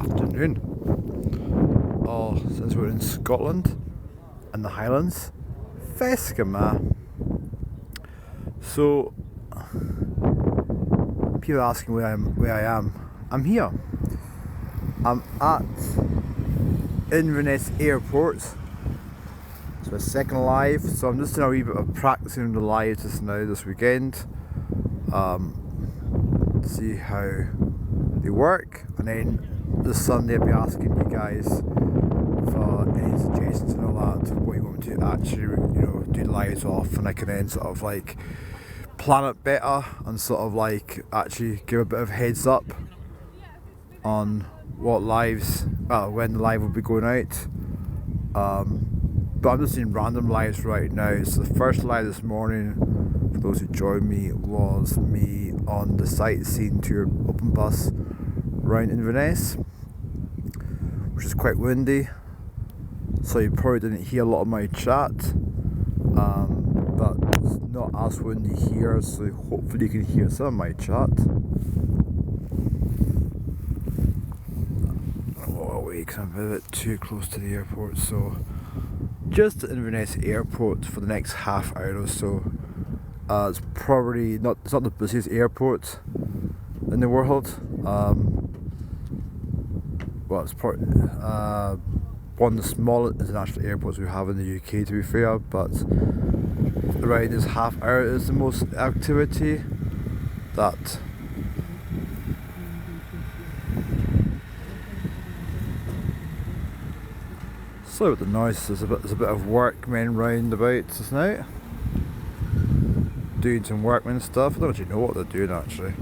afternoon. Oh, since we're in Scotland and the Highlands, Fescama. So, people are asking where I am. I'm here. I'm at Inverness Airport. It's my second live, so I'm just doing a wee bit of practicing the lives just now this weekend. See how they work, and then this Sunday I'll be asking you guys for any suggestions and all that, what you want me to actually, do lives off, and I can then sort of like plan it better and sort of like actually give a bit of heads up on what lives, when the live will be going out. But I'm just doing random lives right now. So the first live this morning, for those who joined me, was me on the sightseeing tour open bus around Inverness, which is quite windy, so you probably didn't hear a lot of my chat, but it's not as windy here, so hopefully you can hear some of my chat. Oh wait, 'cause I'm a bit too close to the airport. So just at Inverness Airport for the next half hour or so. It's probably not, it's not the busiest airport in the world. Well, it's probably one of the smallest international airports we have in the UK, to be fair, but around this half hour is the most activity. That sorry about the noise. There's a bit of workmen round about just now, doing some workman stuff. I don't actually know what they're doing actually.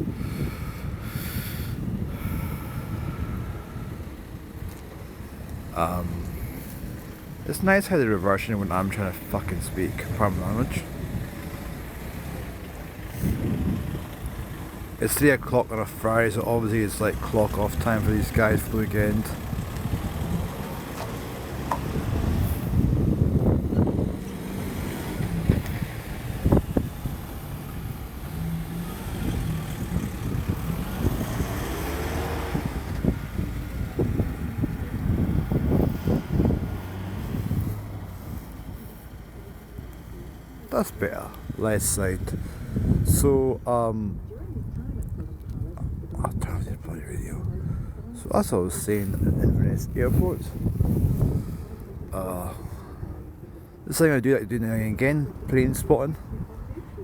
It's nice how they're reversing when I'm trying to fucking speak foreign language. It's 3 o'clock on a Friday, so obviously it's like clock off time for these guys for the weekend. That's better, left side. So, I'll turn off the bloody radio. So that's what I was saying at Inverness Airport. This thing I do like doing again, plane spotting.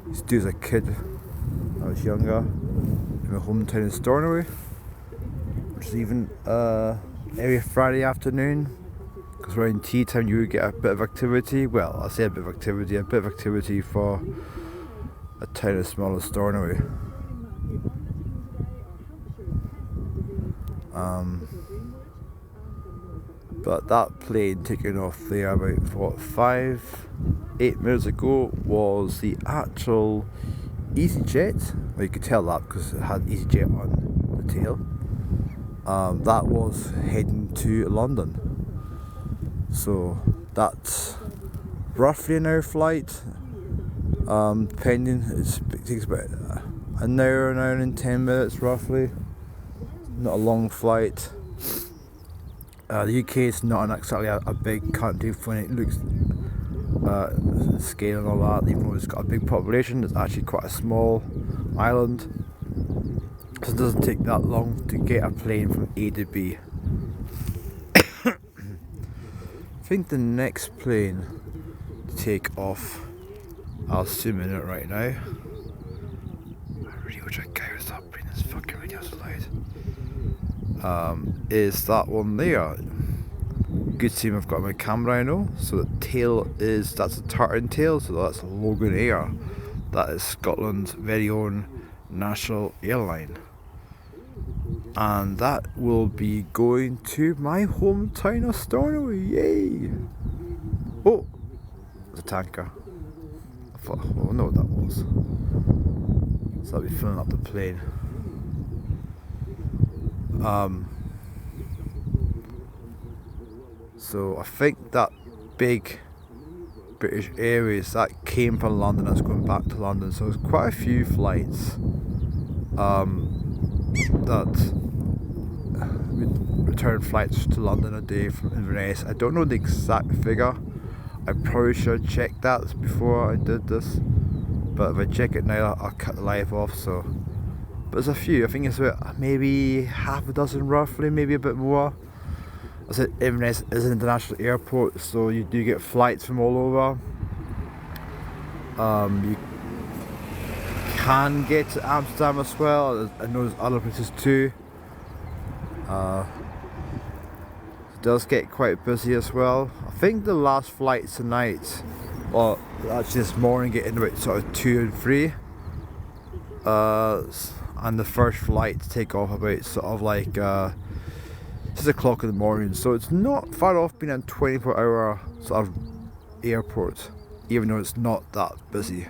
I used to do as a kid when I was younger, in my hometown in Stornoway, which is even every Friday afternoon. Because around tea time you would get a bit of activity. Well, I say a bit of activity for a town as small as Stornoway. But that plane taking off there about 8 minutes ago was the actual EasyJet. Well, you could tell that because it had EasyJet on the tail. That was heading to London. So that's roughly an hour flight, depending. It takes about an hour and 10 minutes roughly. Not a long flight. The UK is not exactly a big country when it looks scale and all that. Even though it's got a big population, it's actually quite a small island. So it doesn't take that long to get a plane from A to B. I think the next plane to take off, I'll zoom in it right now. I really wish I could stop bringing this fucking radio so loud. Is that one there. Good to see I've got my camera, I know. So the tail that's a tartan tail, so that's Logan Air. That is Scotland's very own national airline. And that will be going to my hometown of Stornoway, yay! Oh, there's a tanker. I thought, I know what that was. So I'll be filling up the plane. So I think that big British Airways that came from London, that's going back to London. So there's quite a few flights that return flights to London a day from Inverness. I don't know the exact figure. I probably should have checked that before I did this, but if I check it now I'll cut the live off. So, but there's a few. I think it's about maybe half a dozen roughly, maybe a bit more. I said Inverness is an international airport, so you do get flights from all over. You can get to Amsterdam as well. I know there's other places too. It does get quite busy as well. I think the last flight tonight, well actually this morning, get in about sort of 2 and 3. And the first flight to take off about sort of like 6 o'clock in the morning. So it's not far off being a 24-hour sort of airport, even though it's not that busy.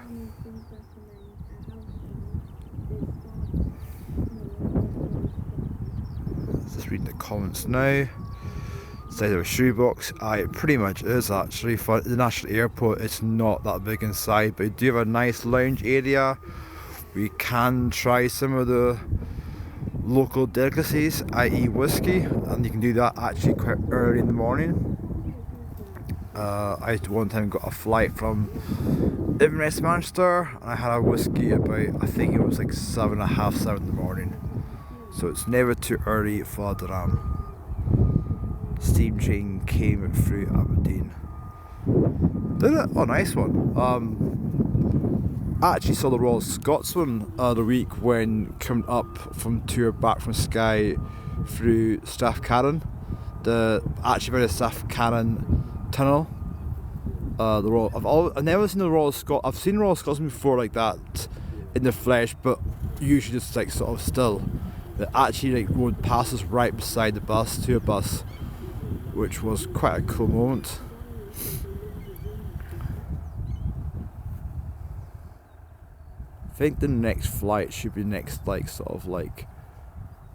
Just reading the comments now. Inside of a shoebox. It pretty much is actually. For the national airport, it's not that big inside, but you do have a nice lounge area. We can try some of the local delicacies, i.e. whiskey, and you can do that actually quite early in the morning. I one time got a flight from Inverness, Manchester, and I had a whiskey about, I think it was like 7:30, 7 in the morning. So it's never too early for Durham. Steam train came through Aberdeen. Did it? Oh, nice one. I actually saw the Royal Scotsman the other week when coming up from tour back from Skye through Strathcarron. Actually by the Strathcarron tunnel. I've never seen the Royal I've seen Royal Scotsman before like that in the flesh, but usually just like sort of still. It actually like rode past us right beside the bus, tour bus, which was quite a cool moment. I think the next flight should be next like sort of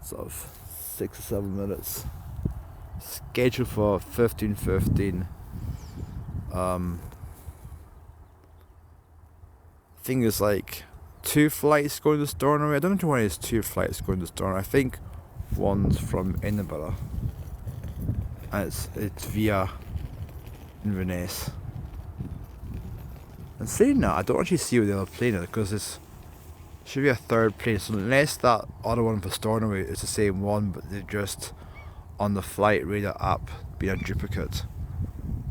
6 or 7 minutes. Scheduled for 15:15. I think there's like 2 flights going to Stornoway. I don't know why there's 2 flights going to Stornoway. I think one's from Edinburgh, and it's via Inverness. And saying that, I don't actually see where the other plane is, because it should be a third plane. So unless that other one for Stornoway is the same one, but they're just on the flight radar app being a duplicate.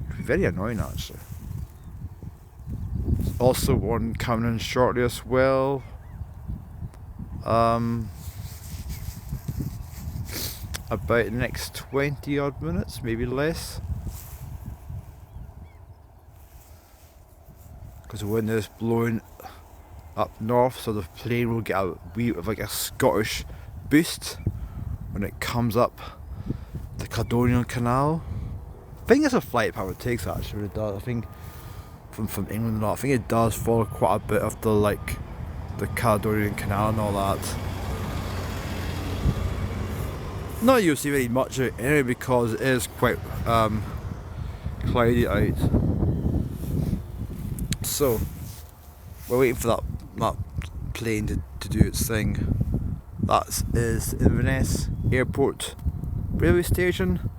It'd be very annoying actually. There's also one coming in shortly as well. About the next 20 odd minutes, maybe less. Because the wind is blowing up north, so the plane will get a wee of like a Scottish boost when it comes up the Caledonian Canal. I think it's a flight pattern it takes actually. It does. I think from England and all. I think it does follow quite a bit of the Caledonian Canal and all that. Not you'll see very much of it anyway, because it is quite cloudy out. So we're waiting for that plane to do its thing. That is Inverness Airport railway station.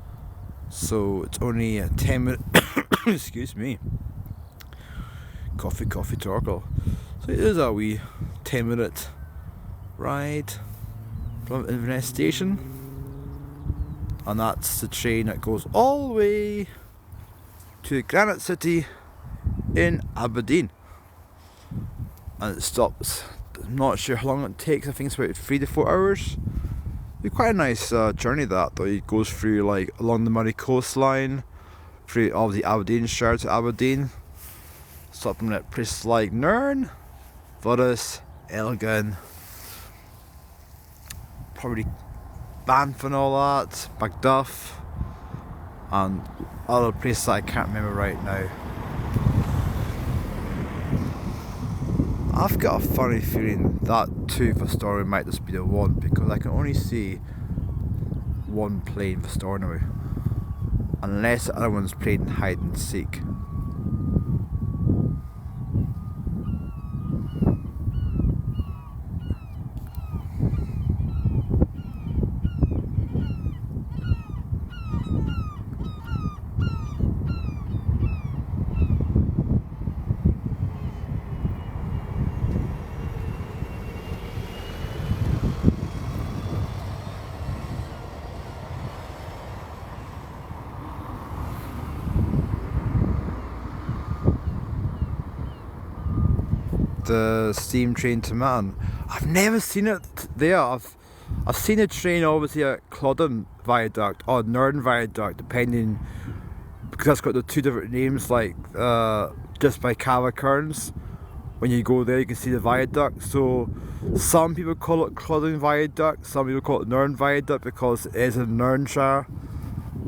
So it's only a 10-minute excuse me. Coffee torkle. So it is a wee 10-minute ride from Inverness station. And that's the train that goes all the way to the Granite City in Aberdeen, and it stops. I'm not sure how long it takes. I think it's about 3 to 4 hours. It'd be quite a nice journey that though. It goes through like along the Murray coastline, through all the Aberdeenshire to Aberdeen, stopping at places like Nairn, Voddis, Elgin, probably Banff and all that, Macduff, and other places that I can't remember right now. I've got a funny feeling that 2 for Stornoway might just be the one, because I can only see one plane for Stornoway, unless the other one's playing hide and seek. the steam train to Man. I've never seen it there. I've seen a train obviously at Cloddon Viaduct or Nern Viaduct, depending, because that's got the two different names, like just by Cava Cairns. When you go there you can see the viaduct, so some people call it Cloddon Viaduct, some people call it Nern Viaduct because it is in Nernshire.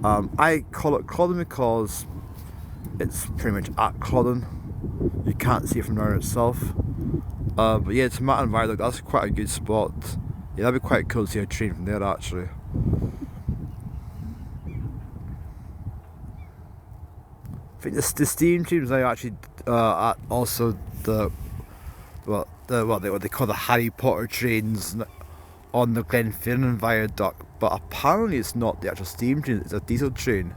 I call it Cloddon because it's pretty much at Cloddon. You can't see it from Nern itself. But yeah, it's Matin Viaduct, that's quite a good spot. Yeah, that'd be quite cool to see a train from there actually. I think the steam trains now actually at also what they call the Harry Potter trains on the Glenfinnan Viaduct, but apparently it's not the actual steam train, it's a diesel train.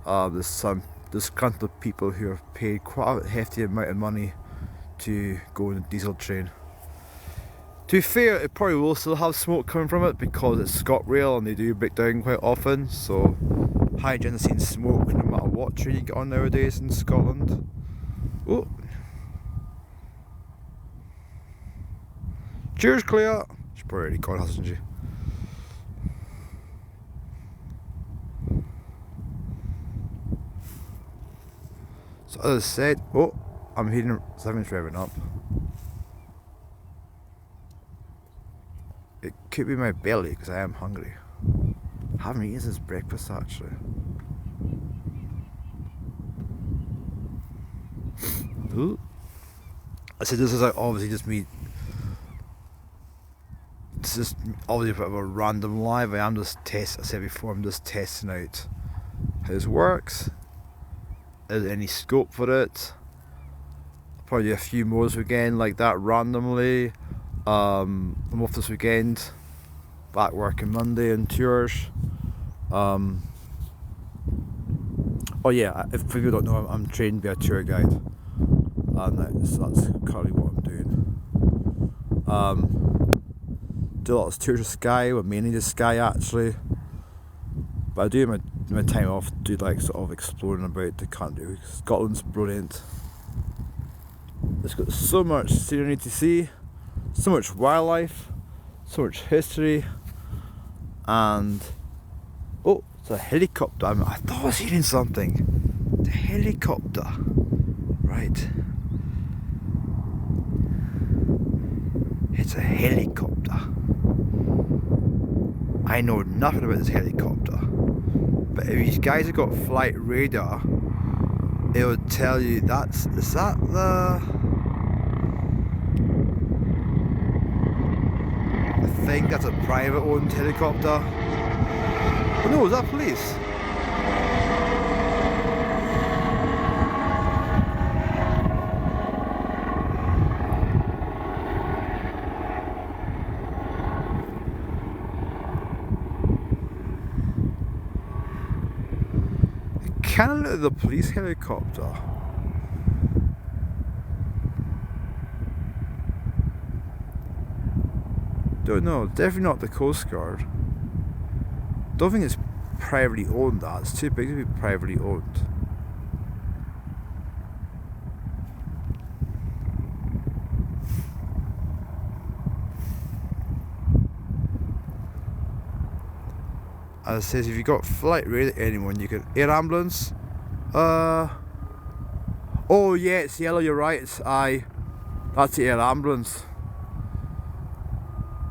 There's kind of people who have paid quite a hefty amount of money to go on a diesel train. To be fair, it probably will still have smoke coming from it because it's ScotRail and they do break down quite often, so high chance of seeing smoke no matter what train you get on nowadays in Scotland. Oh. Cheers, Claire! She's probably already gone, hasn't she? So as I said, oh, I'm heating 7's revving up. It could be my belly because I am hungry. I haven't eaten since breakfast actually. Ooh. I said this is like obviously just me. This is obviously a bit of a random live. I said before, I'm just testing out how this works. Is there any scope for it? I'll probably do a few more this weekend like that randomly. I'm off this weekend, back working Monday and tours. Oh yeah, if people don't know, I'm trained to be a tour guide, and that's currently what I'm doing. Do a lot of tours of Skye, well mainly the Skye actually, but I do my time off, do like sort of exploring about the country. Scotland's brilliant. It's got so much scenery to see, so much wildlife, so much history, and oh, it's a helicopter. I thought I was hearing something. The helicopter, right? It's a helicopter. I know nothing about this helicopter, but if you guys have got flight radar, it will tell you is that the, I think that's a private owned helicopter. Oh no, is that police? Kind of look like the police helicopter. Don't know, definitely not the Coast Guard. Don't think it's privately owned, that. It's too big to be privately owned. As it says, if you got flight radar anyone, you can air ambulance. Oh yeah, it's yellow. You're right. It's that's the air ambulance.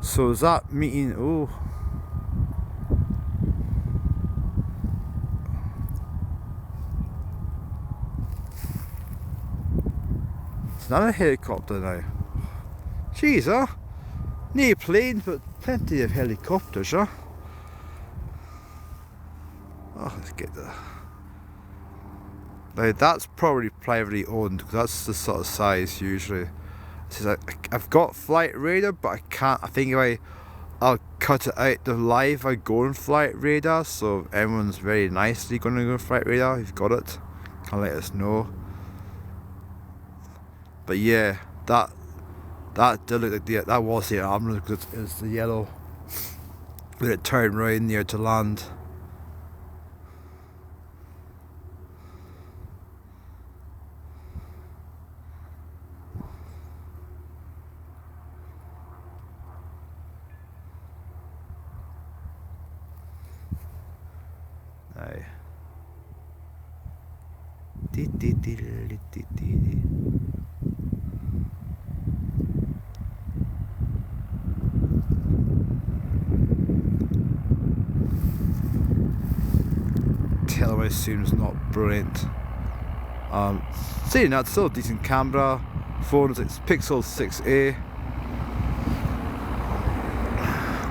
So is that meeting? Oh, it's not a helicopter now. Jeez, huh? No planes, but plenty of helicopters, huh? Oh, let's get there. Now that's probably privately owned because that's the sort of size usually. It says I've got flight radar, but I can't. I think if I'll cut it out the live I go on flight radar. So if everyone's very nicely going to go on flight radar, you've got it, can let us know. But yeah, that did look like that was the ambulance because it's the yellow when it turned right near to land. Aye. Television seems not brilliant. Saying that, still a decent camera. Phone is Pixel 6a.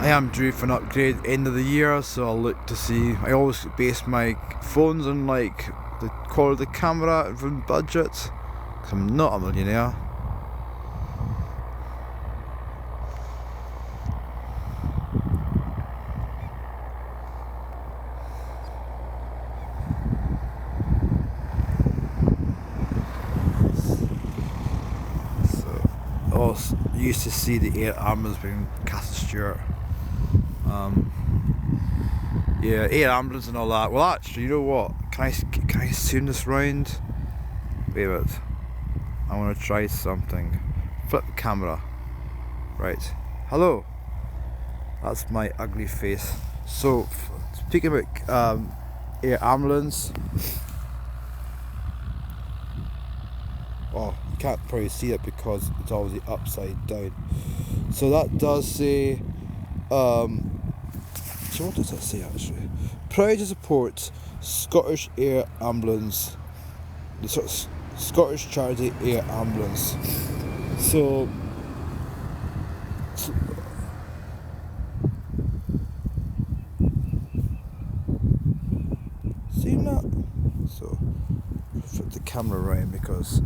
I am due for an upgrade end of the year, so I'll look to see. I always base my phones on like the quality of the camera and budget, because I'm not a millionaire. Also used to see the Air Ambulance being Castle Stewart. Yeah, Air Ambulance and all that. Well, actually, you know what? Can I zoom this round? Wait a minute. I want to try something. Flip the camera. Right. Hello. That's my ugly face. So, speaking about Air Ambulance. Oh, you can't probably see it because it's obviously upside down. So that does say, so what does that say actually? Proud to support Scottish Air Ambulance, the sort of Scottish charity Air Ambulance. So seen that? So flip the camera around because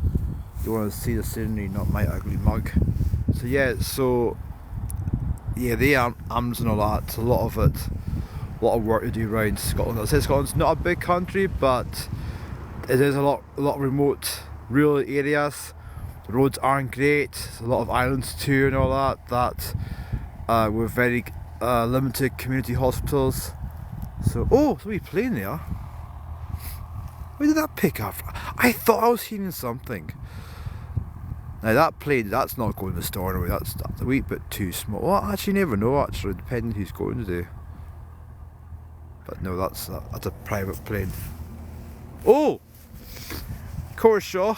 you want to see the scenery, not my ugly mug. So yeah, the ambulance and all that. It's a lot of it. A lot of work to do around Scotland. I say Scotland's not a big country, but it is a lot of remote rural areas. The roads aren't great. There's a lot of islands too and all that. We're very limited community hospitals. So there's a wee plane there. Where did that pick up? I thought I was hearing something. Now that plane, that's not going to the Stornoway. That's a wee bit too small. Well, actually, you never know. Actually, depending who's going to. But no, that's a private plane. Oh, Corshaw.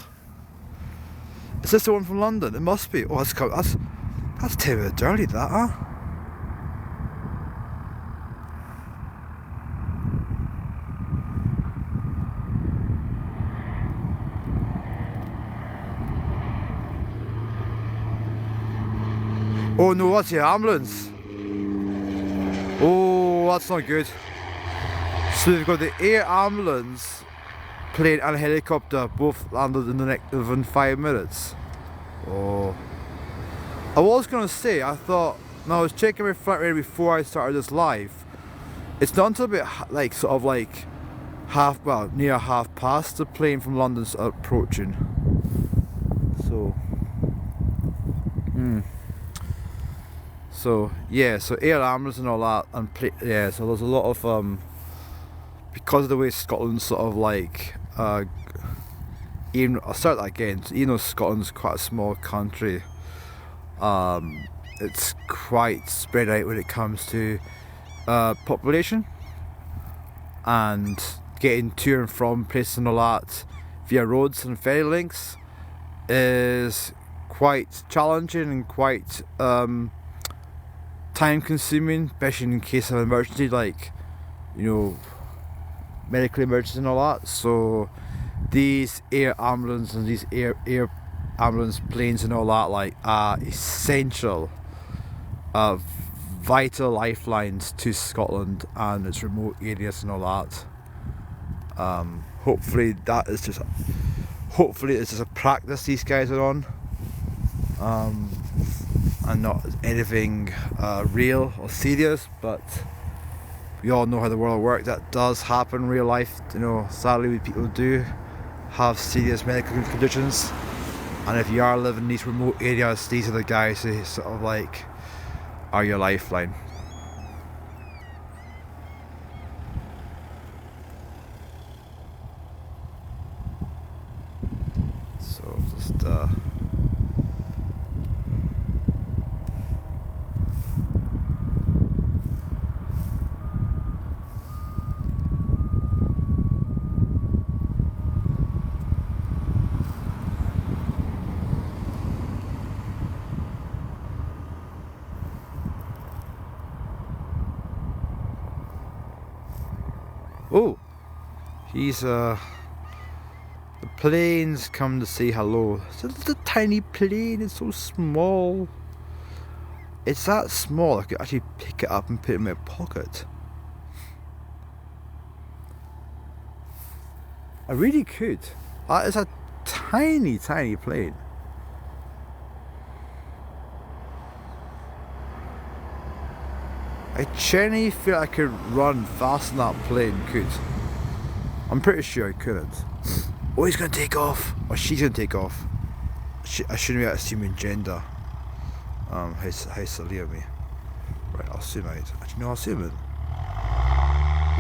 Is this the one from London? It must be. Oh, that's 10 minutes early. That, huh? Oh no, that's the ambulance. Oh, that's not good. So they've got the air ambulance, plane and helicopter both landed within 5 minutes. Oh. I was going to say, I was checking my front radar before I started this live. It's not until about near half past the plane from London's approaching. So, So air ambulance and all that, and so there's a lot of because of the way Scotland's sort of like even I'll start that again. So even though Scotland's quite a small country, it's quite spread out when it comes to population and getting to and from places and all that via roads and ferry links is quite challenging and quite time consuming, especially in case of an emergency, like, you know, medical emergency and all that. So these air ambulance and these air ambulance planes and all that like are essential, vital lifelines to Scotland and its remote areas and all that. Hopefully it's just a practice these guys are on, and not anything real or serious, but we all know how the world works. That does happen in real life, you know. Sadly, people do have serious medical conditions, and if you are living in these remote areas, these are the guys who sort of like are your lifeline. So just Oh, he's the plane's come to say hello. It's a little tiny plane, it's so small. It's that small I could actually pick it up and put it in my pocket. I really could. That is a tiny, tiny plane. I genuinely feel I could run faster than that plane could. I'm pretty sure I couldn't. Oh, he's gonna take off. Or she's gonna take off. I shouldn't be assuming gender. How silly of me. Right, I'll zoom out. Actually, no, I'll zoom in.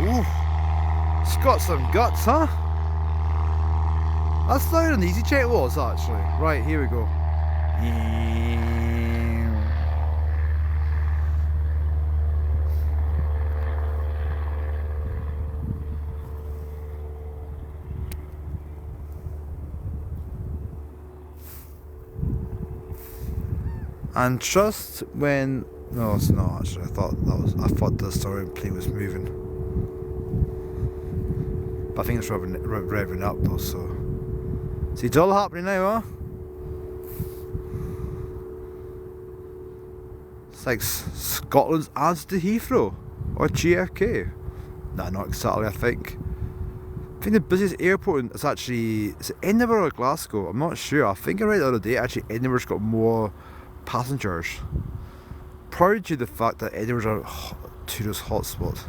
Ooh, it's got some guts, huh? That's not an easy check was actually. Right, here we go. And just when no, it's not actually. I thought the story plane was moving, but I think it's revving up though. So, see, it's all happening now, huh? It's like Scotland's answer to Heathrow or JFK. Nah, not exactly. I think the busiest airport is actually is it Edinburgh or Glasgow. I'm not sure. I think I read the other day actually Edinburgh's got more passengers. Probably due to the fact that Edinburgh's a tourist hotspot.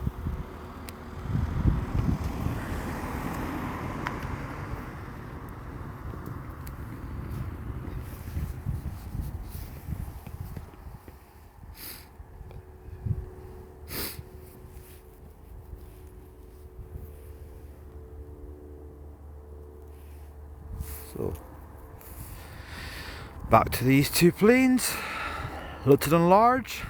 So, back to these two planes, little and large.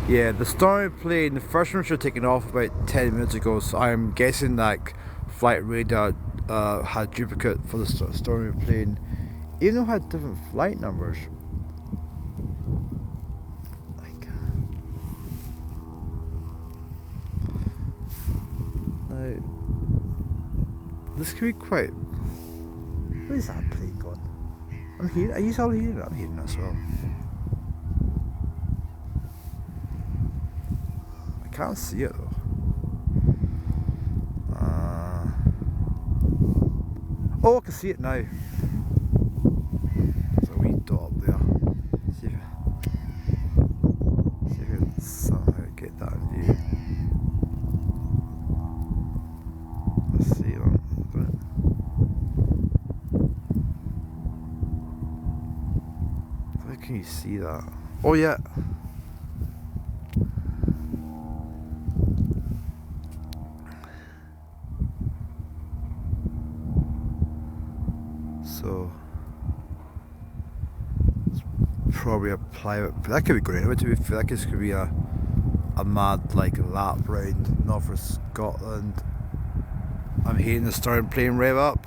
Yeah, the Stormy plane, the first one should have taken off about 10 minutes ago, so I'm guessing that flight radar had duplicate for the Stormy plane, even though it had different flight numbers. Now, this could be quite. Where is that plane gone? I'm here. Are you all hearing it? I'm hearing it as well. I can't see it though. Oh, I can see it now. There's a wee dot up there. See if I can somehow get that in view. Let's see. How can you see that? Oh yeah. So it's probably a private. That could be great. To be fair, this could be a mad lap round North Scotland. I'm hearing the starting plane rev up.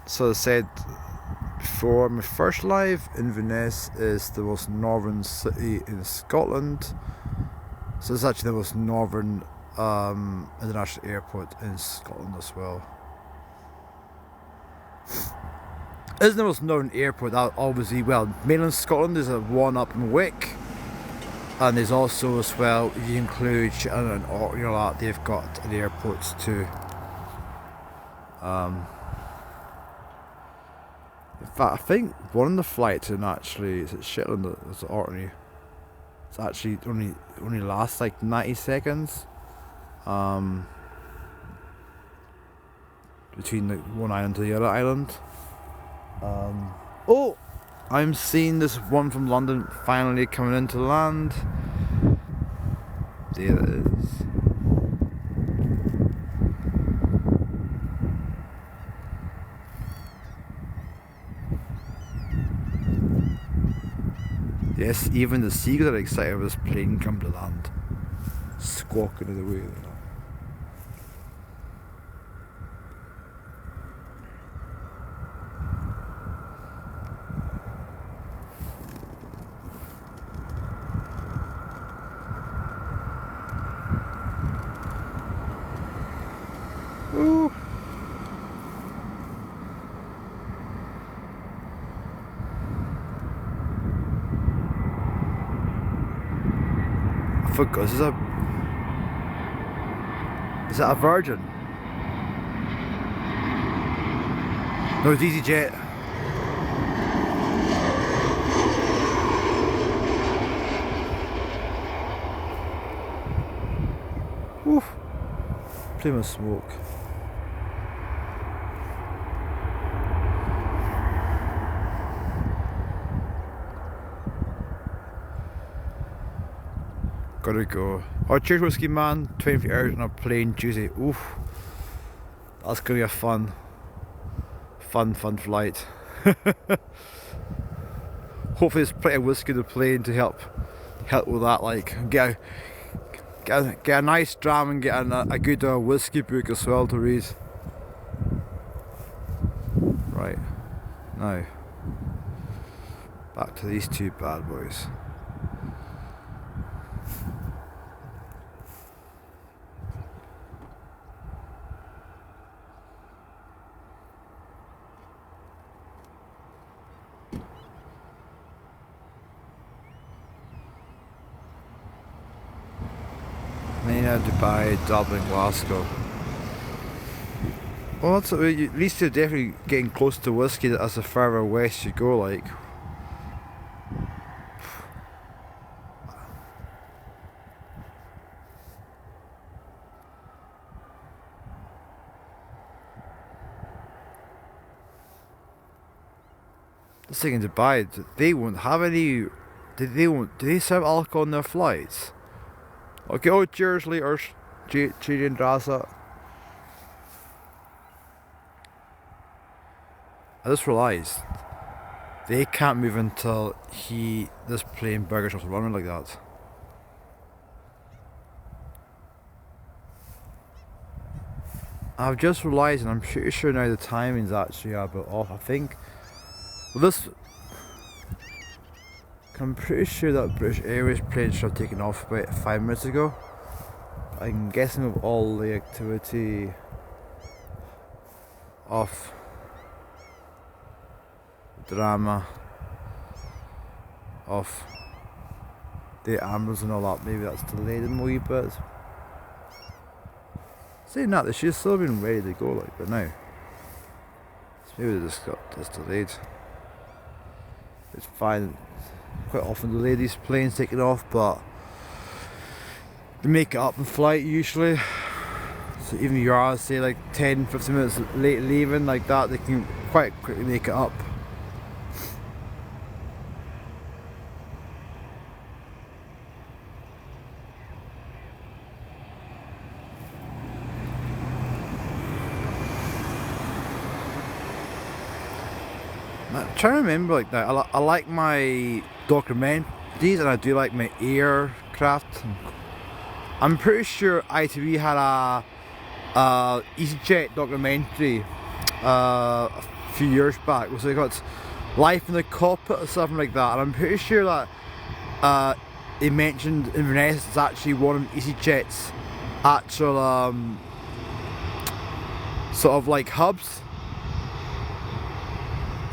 So I said before, my first live, Inverness is the most northern city in Scotland. So it's actually the most northern international airport in Scotland as well. It's the most northern airport, that obviously, well, mainland Scotland is a one up in Wick. And there's also as well, if you include Shetland and Orkney, they've got an airport too. In fact, I think one of the flights in actually is it Shetland or is it Orkney? It's actually only lasts like 90 seconds. Between like one island to the other island. Oh, I'm seeing this one from London finally coming into land. There it is. Yes, even the seagulls are excited of this plane come to land. Squawking of the way. Ooh. I forgot, is that a Virgin? No, it's EasyJet. Oof. Plume of smoke. Gotta go. Oh, cheers whiskey man, 20 hours on a plane Tuesday. Oof. That's gonna be a fun flight. Hopefully there's plenty of whiskey in the plane to help with that, like get a nice dram and get a good whiskey book as well to read. Right, now back to these two bad boys. Medina, Dubai, Dublin, Glasgow. Well, that's at least you're definitely getting close to whiskey as the further west you go, like. This thing in Dubai, they won't have any. Do they serve alcohol on their flights? Okay, oh, cheers, liters. Cheers, Drasa. I just realised they can't move until this plane burgers off the runway like that. I've just realised, and I'm pretty sure now the timing's actually a bit off. I think. Well, I'm pretty sure that British Airways plane should have taken off about 5 minutes ago. I'm guessing with all the activity of drama of the ambulance and all that, maybe that's delayed them a wee bit. Saying that, they should have still been ready to go, like, but now maybe they just got this delayed. It's fine. Quite often delay these planes taking off, but they make it up in flight usually. So even if you are, say, like 10-15 minutes late leaving like that, they can quite quickly make it up. I'm trying to remember, like that. I like my documentaries and I do like my aircraft. I'm pretty sure ITV had a EasyJet documentary a few years back. It was like got Life in the Cockpit or something like that. And I'm pretty sure that they mentioned Inverness is actually one of EasyJet's actual sort of like hubs.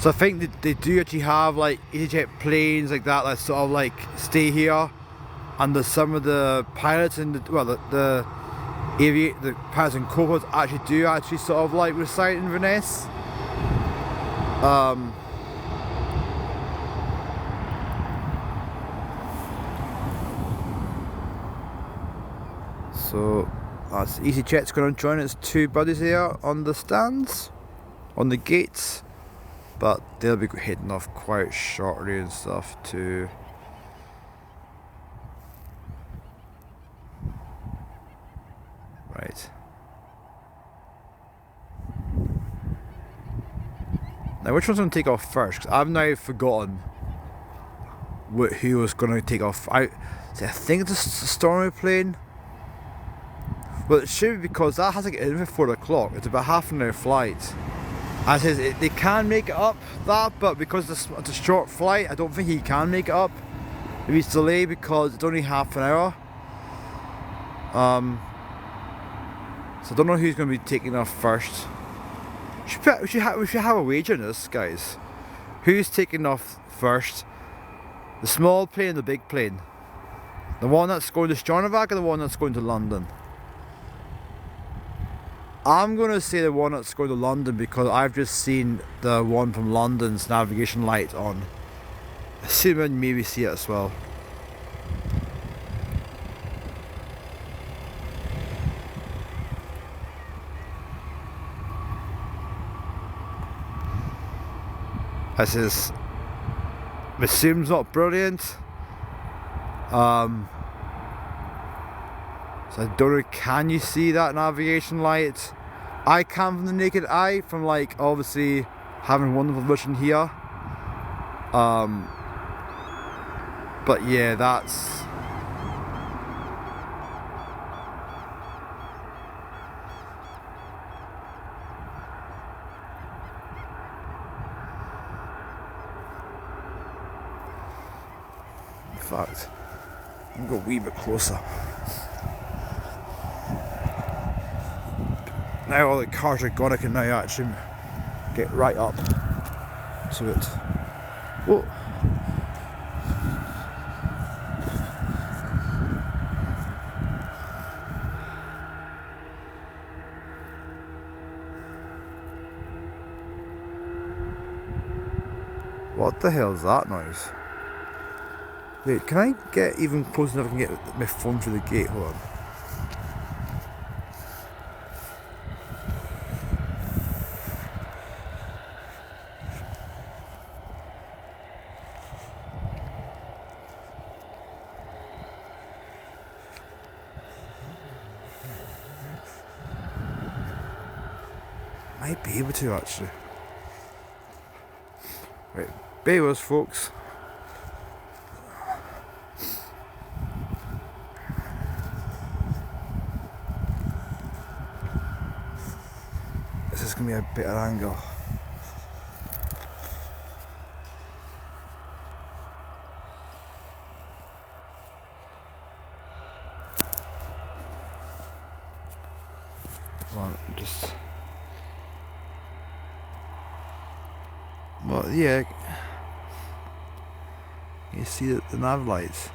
So I think they do actually have like EasyJet planes like that sort of like stay here, and there's some of the pilots and the pilots and co-pilots actually sort of like reside in Inverness. So that's EasyJet's going to join its two buddies here on the stands, on the gates. But they'll be heading off quite shortly and stuff too. Right. Now which one's going to take off first? 'Cause I've now forgotten who was going to take off. I think it's a Stormy plane. Well, it should be, because that has to get in before 4 o'clock. It's about half an hour flight. As I said, they can make it up that, but because it's a short flight, I don't think he can make it up. Maybe it's delayed because it's only half an hour. So I don't know who's going to be taking off first. We should have a wager on this, guys. Who's taking off first? The small plane or the big plane? The one that's going to Stornowag or the one that's going to London? I'm going to say the one that's going to London because I've just seen the one from London's navigation light on. I assume I'd maybe see it as well. This is, I assume it's not brilliant. So I don't know, can you see that navigation light? I can from the naked eye, from like obviously having wonderful vision here. But yeah, that's in fact, I'm gonna go a wee bit closer. Now all the cars are gone, I can now actually get right up to it. Whoa. What the hell is that noise? Wait, can I get even close enough I can get my phone through the gate? Hold on. Might be able to actually. Right, bear with us, folks. This is gonna be a better angle. Come on, just. Well, yeah. You see the nav lights.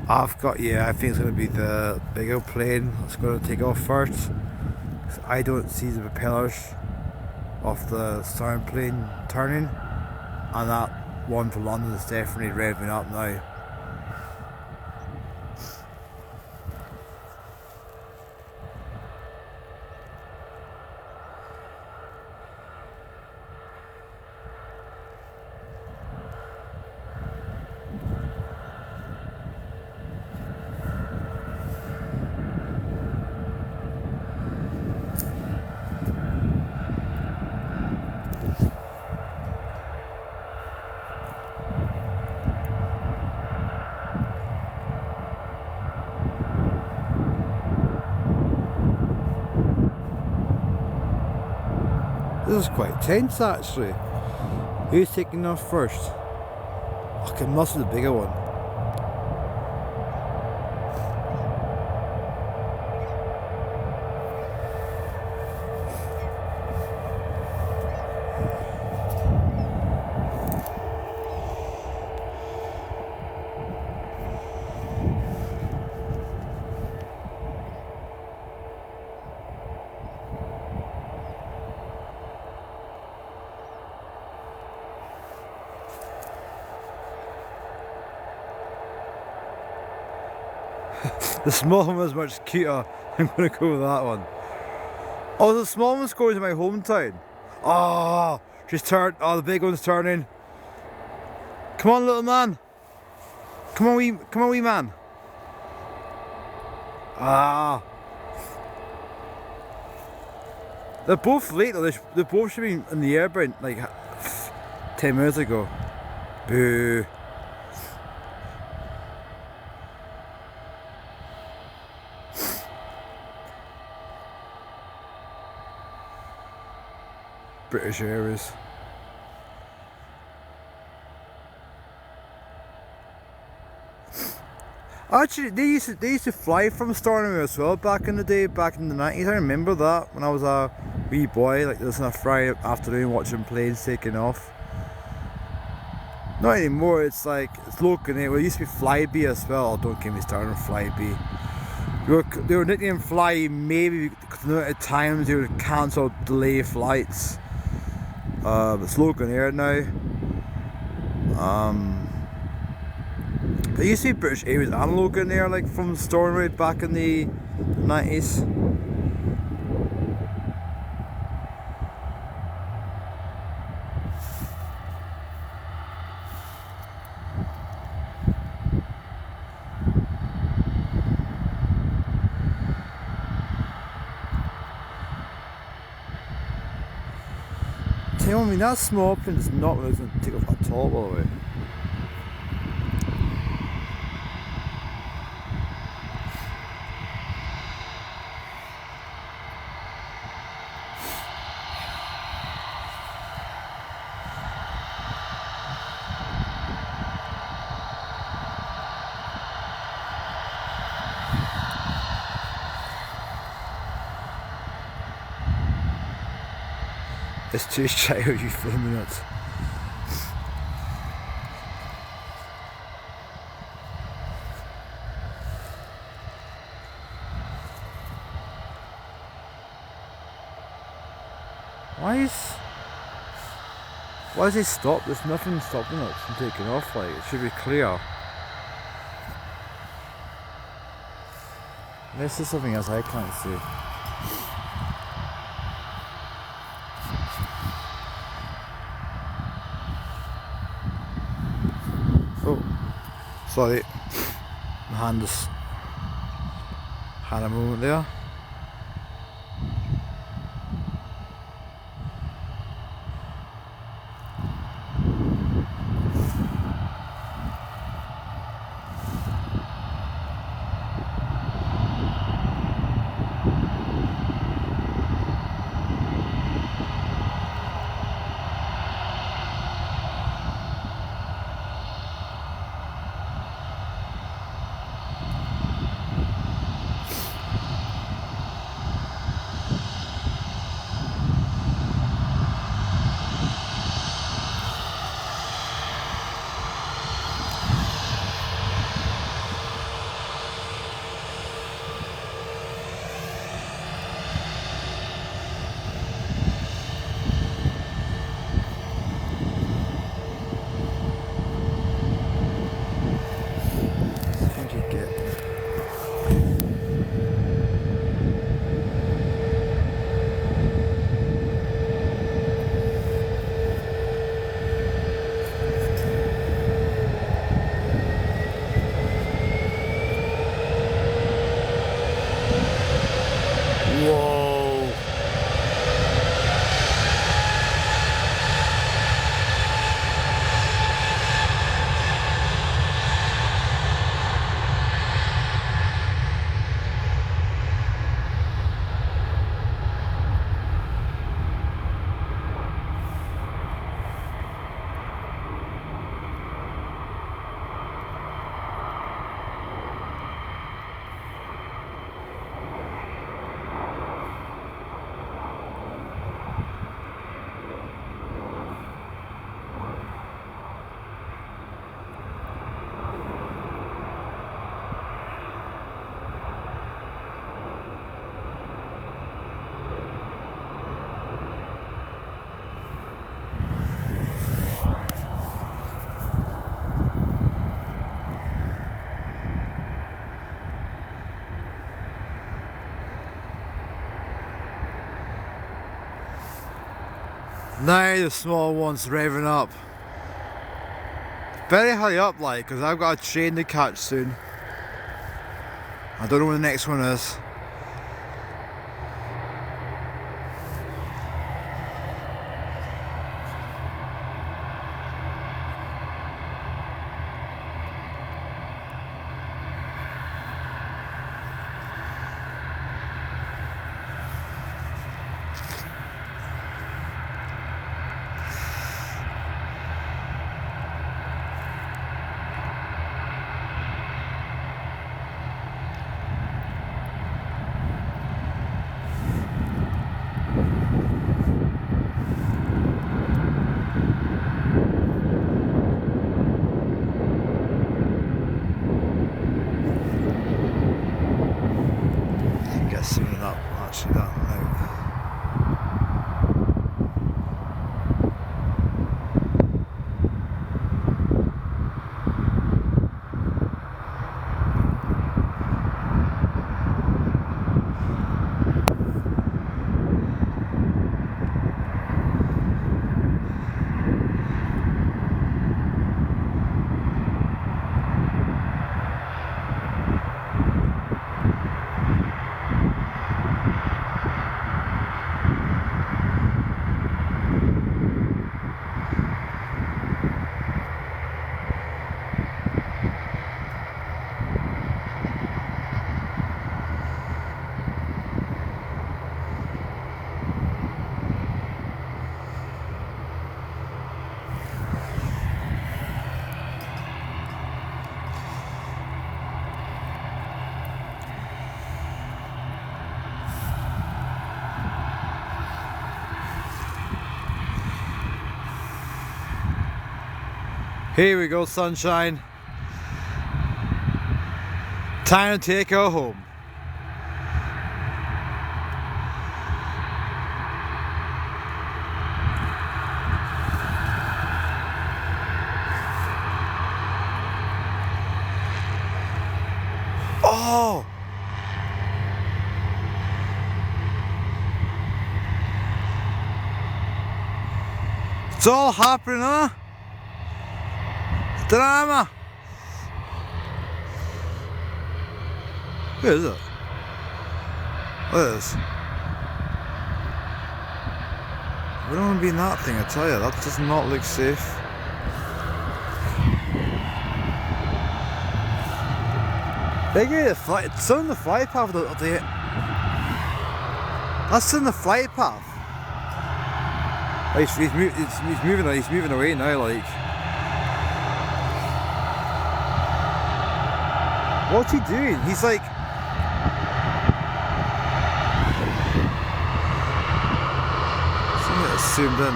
I've got, yeah, I think it's going to be the bigger plane that's going to take off first. I don't see the propellers of the Southern plane turning, and that one for London is definitely revving up now. This is quite tense actually. Who's taking off first? Okay, must be the bigger one. The small one was much cuter. I'm gonna go with that one. Oh, the small one's going to my hometown. Oh, she's turned. Oh, the big one's turning. Come on, little man. Come on, wee man. Ah. They're both late though. They both should be in the air by like 10 minutes ago. Boo. British Airways. Actually, they used to fly from Stornoway as well back in the day, back in the 90s. I remember that when I was a wee boy, like this on a Friday afternoon watching planes taking off. Not anymore, it's like, it's local now. Well, it used to be Flybe as well. Oh, don't get me started on Flybe. They were nicknamed Fly maybe because at times they would cancel, delay flights. It's local air now. There used to be British Airways and Logan Air, like from Stornoway back in the 90s. Tell me, that small plane is not really going to take off at all, by the way. It's too shy of you filming it. Why is he stopped? There's nothing stopping it from taking off, like, it should be clear. This is something else I can't see. Oh, sorry, my hand just had a moment there. Now the small one's revving up. Better hurry up, like, because I've got a train to catch soon. I don't know when the next one is. Soon up, actually, that right. Here we go, sunshine. Time to take her home. Oh! It's all happening, huh? Drama! Who is it? What is? We don't want to be in that thing, I tell you, that does not look safe. They get the flight, it's on the flight path of the that's in the flight path. He's moving away now, like. What's he doing? He's like... Something that's zoomed in.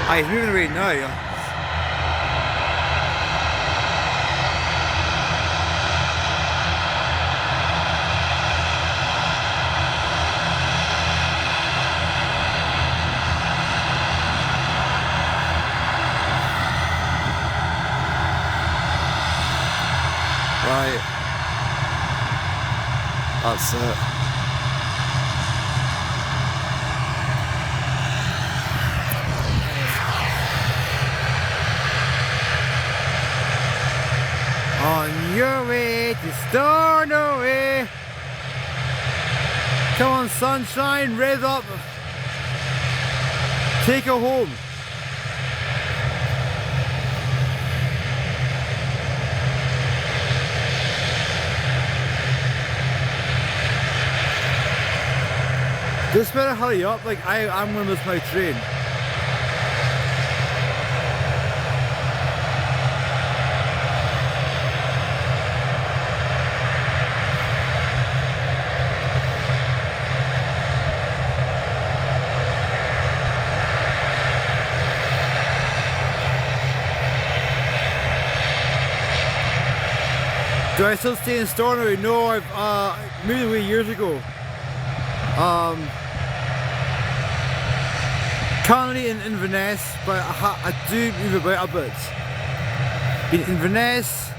Ah, he's moving away now. Right, that's it. On your way to Stornoway. Come on, sunshine, rev up. Take her home. Just better hurry up, like I'm gonna miss my train. Do I still stay in Stornoway? No, I've moved away years ago. Currently in Inverness, but I do move about a bit. In Inverness,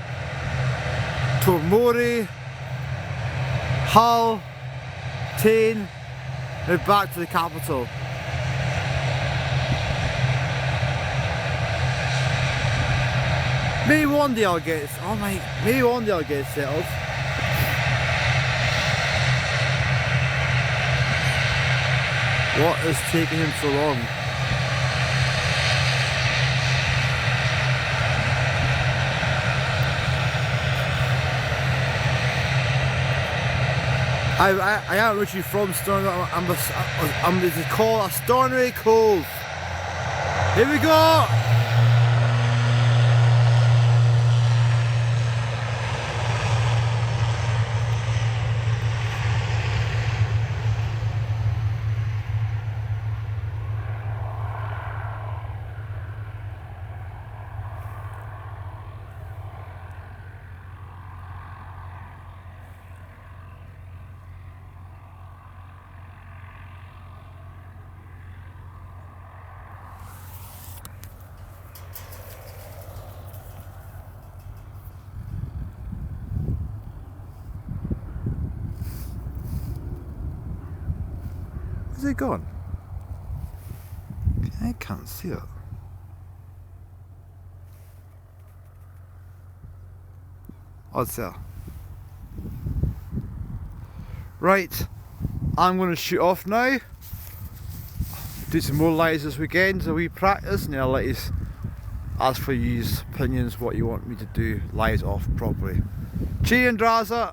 Tobermory, Hull, Tain, now back to the capital. Maybe one day I'll get it. Oh my, maybe one day I'll get it settled. What is taking him so long? I am originally from Stornoway. I'm this is called a Stornoway Cove. Here we go! Where's it gone? I can't see it. Oh, it's there. Right, I'm going to shoot off now. Do some more lives this weekend, a wee practice, and then I'll let you ask for your opinions what you want me to do lives off properly. Cheerio and Draza!